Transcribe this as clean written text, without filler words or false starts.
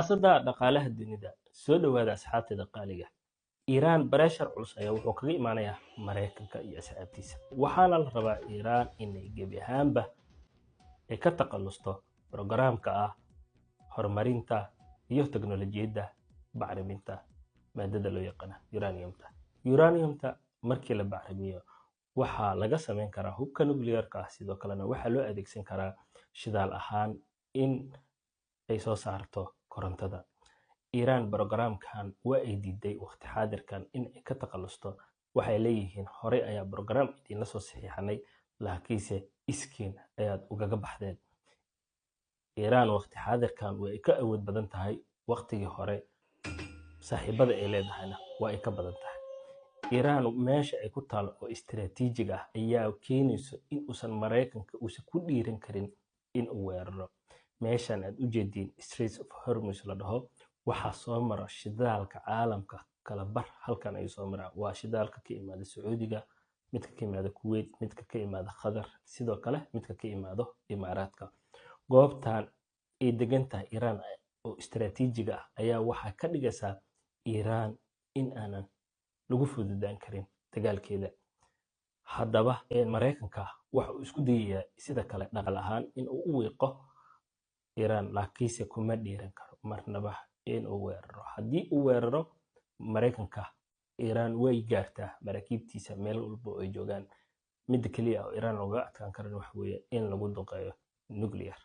siyaasadda dhaqaalaha dunida soo dhawaada asxaabteeda qaaliga Iiraan barashar culus ayaa wuxuu kaga imaanayaa Mareykanka iyo asxaabtiisa waxaana la rabaa Iiraan inay gebi ahaanba ay ka taqalusto programka horumarinta iyo teknoolajiyadda bacriminta maadada loo yaqaan uraniumta markii la bacrimiyo waxaa laga sameyn karaa hubka nuclearka sidoo kalena waxaa loo adeegsan karaa shidaal ahaan in ay soo saarto korontada Iiraan programkan waa ay diiday waqti xaadirkan in ay ka taqalusto waxay leeyihiin hore ayaa program idin la soo saxiixanay laakiinse iskiin ayaad ugaga baxdeen Iiraan waqti xaadirkan way ka awood badan tahay waqtigii hore saaxiibada ay leedahayna waa ay ka badan tahay Iiraan meesha ay ku taal oo istiraatiijig ah ayaa keenayso in uusan Mareykanka uusan ku dhiiran karin in uu weeraro meeshan aad u jeedin Straits of Hormuz la dhaho waxa soo mara shidaalka caalamka kala bar halkan ay soo maraan waa shidaalka ka imaada Sacuudiga midka ka imaada Kuwait midka ka imaada Qatar sidoo kale midka ka imaado Imaaraadka goobtan ay degan tahay Iiraan oo istiraatiijig ah ayaa waxa ka dhigaysa Iiraan in aanan lagu fududaan karin dagaalkeeda haddaba Mareykanka waxa uu isku dayayaa sida kale dhaqal ahaan in uu u weeqo Iiraan laakiinse kuma dhiiran karo marnaba in uu weeraro haddii uu weeraro Mareykanka Iiraan way gaartaa maraakiibtiisa meel walba oo ay joogaan mid kaliya oo Iiraan looga adkaan karo waxa weeye in lagu duqeeyo nuclear